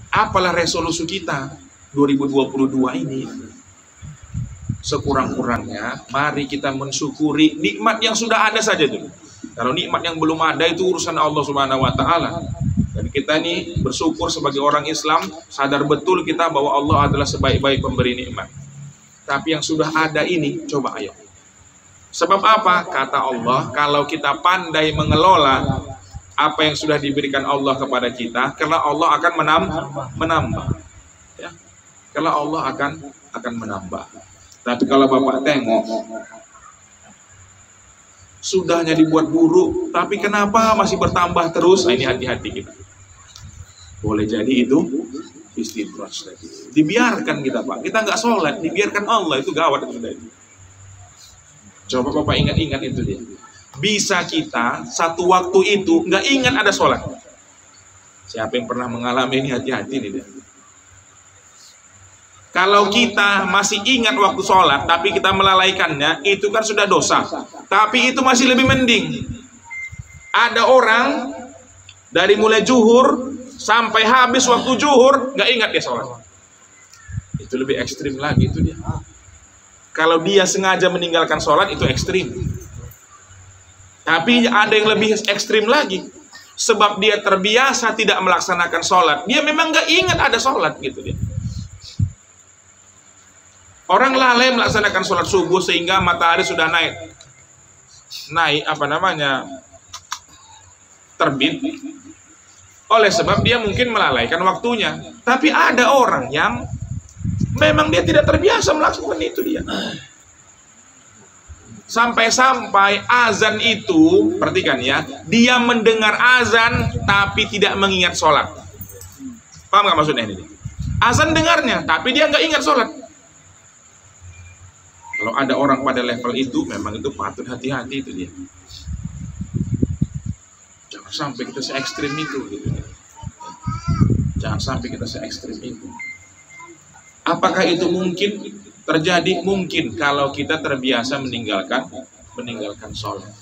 Apalah resolusi kita 2022 ini? Sekurang-kurangnya mari kita mensyukuri nikmat yang sudah ada saja dulu. Kalau nikmat yang belum ada itu urusan Allah Subhanahu wa taala. Dan kita ini bersyukur sebagai orang Islam, sadar betul kita bahwa Allah adalah sebaik-baik pemberi nikmat. Tapi yang sudah ada ini coba ayo. Sebab apa? Kata Allah, kalau kita pandai mengelola apa yang sudah diberikan Allah kepada kita, karena Allah akan menambah. Ya. Karena Allah akan menambah. Tapi kalau Bapak tengok, sudahnya dibuat buruk, tapi kenapa masih bertambah terus? Nah, ini hati-hati kita. Boleh jadi itu istidraj tadi. Dibiarkan kita, Pak. Kita nggak sholat, dibiarkan Allah, itu gawat sudah itu. Coba Bapak ingat-ingat itu dia. Bisa kita satu waktu itu nggak ingat ada sholat. Siapa yang pernah mengalami ini, hati-hati nih dia. Kalau kita masih ingat waktu sholat, tapi kita melalaikannya, itu kan sudah dosa. Tapi itu masih lebih mending. Ada orang dari mulai zuhur sampai habis waktu zuhur nggak ingat dia sholat. Itu lebih ekstrim lagi itu dia. Kalau dia sengaja meninggalkan sholat itu ekstrim. Tapi ada yang lebih ekstrim lagi. Sebab dia terbiasa tidak melaksanakan sholat. Dia memang nggak ingat ada sholat gitu dia. Orang lalai melaksanakan sholat subuh sehingga matahari sudah naik terbit. Oleh sebab dia mungkin melalaikan waktunya. Tapi ada orang yang memang dia tidak terbiasa melakukan itu dia. Sampai-sampai azan itu, perhatikan ya, dia mendengar azan tapi tidak mengingat sholat. Paham nggak maksudnya ini? Azan dengarnya tapi dia nggak ingat sholat. Kalau ada orang pada level itu, memang itu patut hati-hati itu dia. Jangan sampai kita se-ekstrim itu gitu. Jangan sampai kita se-ekstrim itu. Apakah itu mungkin terjadi? Mungkin kalau kita terbiasa meninggalkan sholat.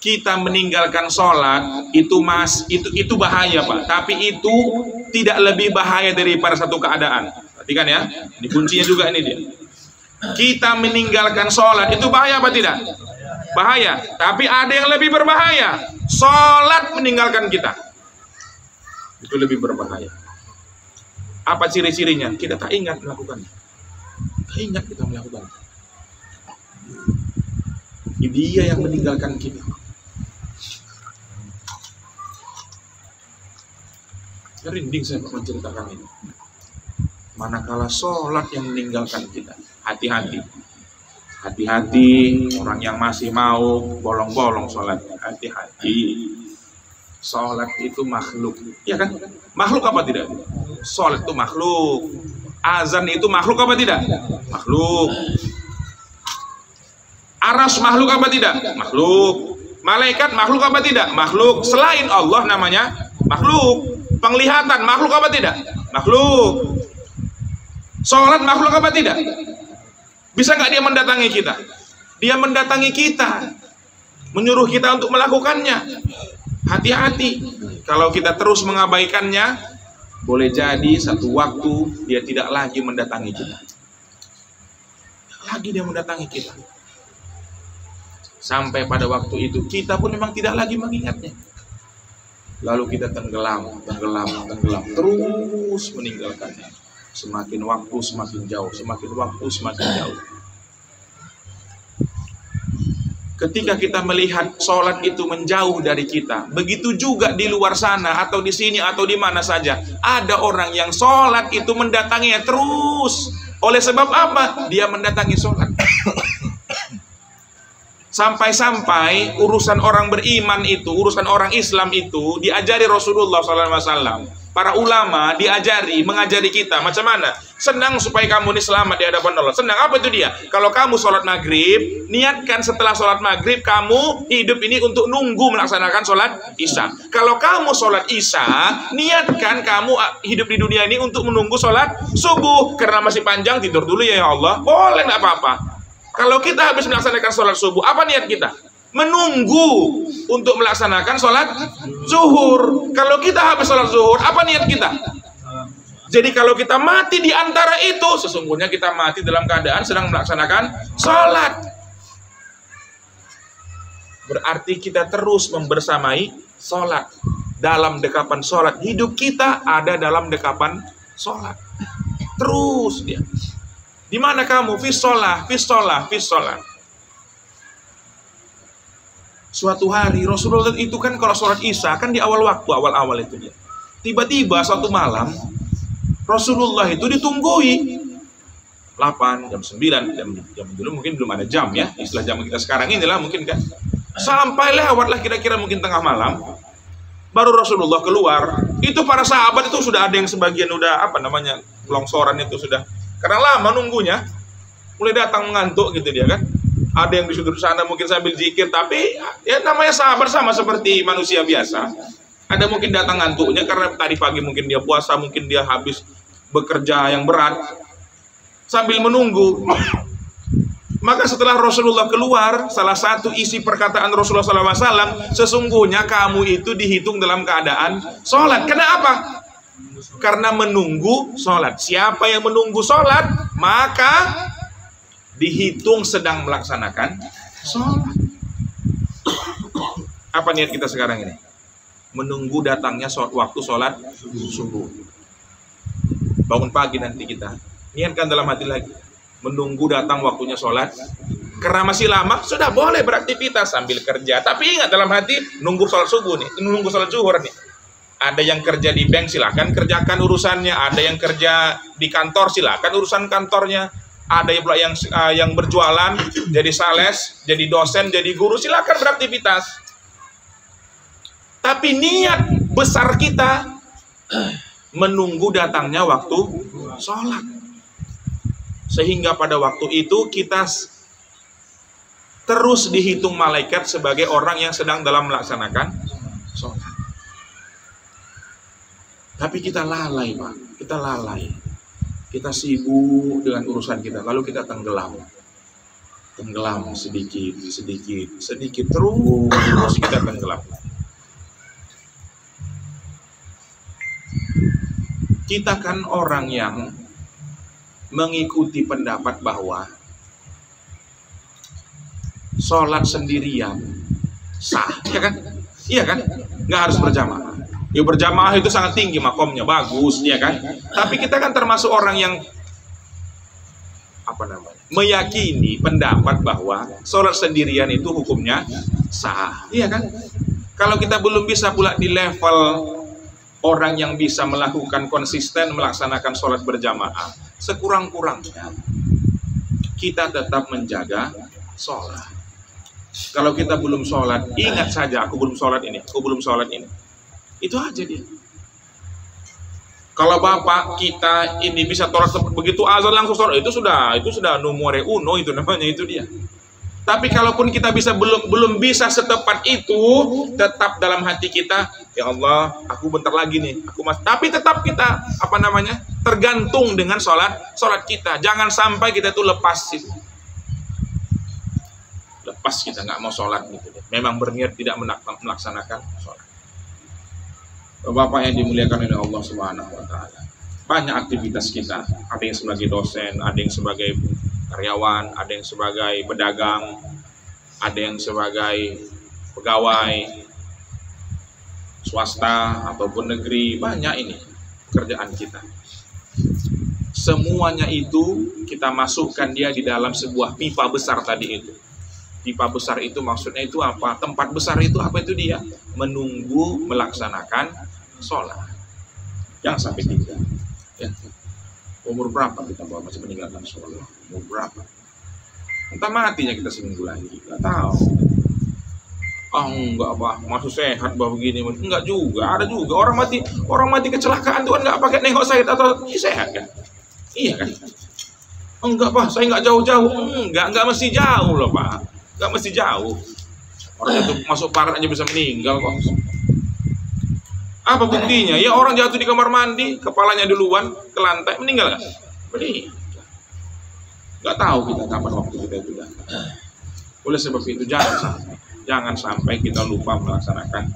Kita meninggalkan sholat itu bahaya, Pak. Tapi itu tidak lebih bahaya daripada satu keadaan. Perhatikan ya. Ini kuncinya juga ini dia. Kita meninggalkan sholat itu bahaya apa tidak? Bahaya. Tapi ada yang lebih berbahaya. Sholat meninggalkan kita. Itu lebih berbahaya. Apa ciri-cirinya? Kita tak ingat melakukannya. Tak ingat kita melakukannya. Dia yang meninggalkan kita. Merinding saya menceritakan ini. Manakala sholat yang meninggalkan kita. Hati-hati. Hati-hati orang yang masih mau bolong-bolong sholat. Hati-hati. Sholat itu makhluk. Ya kan? Makhluk apa tidak? Sholat itu makhluk. Azan itu makhluk apa tidak? Makhluk. Aras makhluk apa tidak? Makhluk. Malaikat makhluk apa tidak? Makhluk. Selain Allah namanya makhluk. Penglihatan makhluk apa tidak? Makhluk. Sholat makhluk apa tidak? Bisa nggak dia mendatangi kita? Dia mendatangi kita, menyuruh kita untuk melakukannya. Hati-hati. Kalau kita terus mengabaikannya, boleh jadi satu waktu dia tidak lagi mendatangi kita. Lagi dia mendatangi kita. Sampai pada waktu itu kita pun memang tidak lagi mengingatnya. Lalu kita tenggelam, terus meninggalkannya. Semakin waktu semakin jauh, semakin waktu semakin jauh. Ketika kita melihat sholat itu menjauh dari kita, begitu juga di luar sana atau di sini atau di mana saja, ada orang yang sholat itu mendatanginya terus. Oleh sebab apa? Dia mendatangi sholat. Sampai-sampai urusan orang beriman itu, urusan orang Islam itu diajari Rasulullah SAW. Para ulama mengajari kita macam mana senang supaya kamu ini selamat di hadapan Allah. Senang apa itu dia? Kalau kamu sholat maghrib, niatkan setelah sholat maghrib kamu hidup ini untuk nunggu melaksanakan sholat isya. Kalau kamu sholat isya, niatkan kamu hidup di dunia ini untuk menunggu sholat subuh. Karena masih panjang, tidur dulu ya Allah. Boleh, nggak apa-apa. Kalau kita habis melaksanakan sholat subuh, apa niat kita? Menunggu untuk melaksanakan sholat zuhur. Kalau kita habis sholat zuhur, apa niat kita? Jadi kalau kita mati di antara itu, sesungguhnya kita mati dalam keadaan sedang melaksanakan sholat. Berarti kita terus membersamai sholat. Dalam dekapan sholat, hidup kita ada dalam dekapan sholat. Terus dia. Di mana kamu? Fis sholat, fis sholat, fis sholat. Suatu hari Rasulullah itu kan kalau sholat Isya kan di awal waktu, awal-awal itu dia. Tiba-tiba suatu malam Rasulullah itu ditunggui 8, jam 9, jam dulu mungkin belum ada jam ya, istilah jam kita sekarang inilah mungkin kan. Sampai lewatlah kira-kira mungkin tengah malam, baru Rasulullah keluar. Itu para sahabat itu sudah ada yang sebagian udah apa namanya longsoran itu sudah, karena lama nunggunya, mulai datang mengantuk gitu dia kan. Ada yang di sudut sana mungkin sambil zikir, tapi ya namanya sahabat sama seperti manusia biasa. Ada mungkin datang ngantuknya karena tadi pagi mungkin dia puasa, mungkin dia habis bekerja yang berat, sambil menunggu. Maka setelah Rasulullah keluar, salah satu isi perkataan Rasulullah SAW, sesungguhnya kamu itu dihitung dalam keadaan sholat. Kenapa? Karena menunggu sholat. Siapa yang menunggu sholat, maka dihitung sedang melaksanakan sholat. Apa niat kita sekarang ini? Menunggu datangnya waktu sholat subuh. Bangun pagi nanti kita niatkan dalam hati lagi, menunggu datang waktunya sholat. Karena masih lama, sudah boleh beraktivitas sambil kerja. Tapi ingat dalam hati, nunggu sholat subuh nih, nunggu sholat zuhur nih. Ada yang kerja di bank, silakan kerjakan urusannya. Ada yang kerja di kantor, silakan urusan kantornya. Ada yang pula yang berjualan, jadi sales, jadi dosen, jadi guru, silakan beraktivitas. Tapi niat besar kita menunggu datangnya waktu sholat. Sehingga pada waktu itu kita terus dihitung malaikat sebagai orang yang sedang dalam melaksanakan sholat. Tapi kita lalai, Pak. Kita lalai. Kita sibuk dengan urusan kita, lalu kita tenggelam sedikit, terus kita tenggelam. Kita kan orang yang mengikuti pendapat bahwa sholat sendirian sah, ya kan? Iya kan? Nggak harus berjamaah. Ya berjamaah itu sangat tinggi makomnya, bagus, ya kan? Tapi kita kan termasuk orang yang meyakini pendapat bahwa sholat sendirian itu hukumnya sah, iya kan? Kalau kita belum bisa pula di level orang yang bisa melakukan konsisten melaksanakan sholat berjamaah, sekurang-kurangnya kita tetap menjaga sholat. Kalau kita belum sholat, ingat saja aku belum sholat ini, itu aja dia. Kalau bapak kita ini bisa sholat begitu azan langsung sholat, itu sudah nomor uno, itu namanya, itu dia. Tapi kalaupun kita bisa belum bisa setepat itu, tetap dalam hati kita, ya Allah, aku bentar lagi nih, tapi tetap kita tergantung dengan sholat kita. Jangan sampai kita itu lepas kita nggak mau sholat gitu. Memang berniat tidak melaksanakan sholat. Bapak yang dimuliakan oleh Allah Subhanahu wa Ta'ala, banyak aktivitas kita. Ada yang sebagai dosen, ada yang sebagai karyawan, ada yang sebagai pedagang, ada yang sebagai pegawai swasta ataupun negeri. Banyak ini pekerjaan kita. Semuanya itu kita masukkan dia di dalam sebuah pipa besar tadi itu. Pipa besar itu maksudnya itu apa? Tempat besar itu apa itu dia? Menunggu melaksanakan sholat. Jangan sampai tinggal. Ya. Umur berapa kita masih meninggalkan sholat? Umur berapa? Entah matinya kita seminggu lagi. Nggak tahu. Enggak apa, masih sehat bah begini. Enggak juga, ada juga orang mati kecelakaan tuh kan nggak pakai nengok saya atau sehat kan? Iya kan? Enggak Pak, saya nggak jauh-jauh. Enggak mesti jauh loh Pak. Enggak mesti jauh. Orang itu masuk barat aja bisa meninggal kok. Apa buktinya? Ya orang jatuh di kamar mandi, kepalanya duluan ke lantai, meninggal nggak? Meninggal. Nggak tahu kita kapan waktu kita itu datang. Oleh sebab itu jangan sampai kita lupa melaksanakan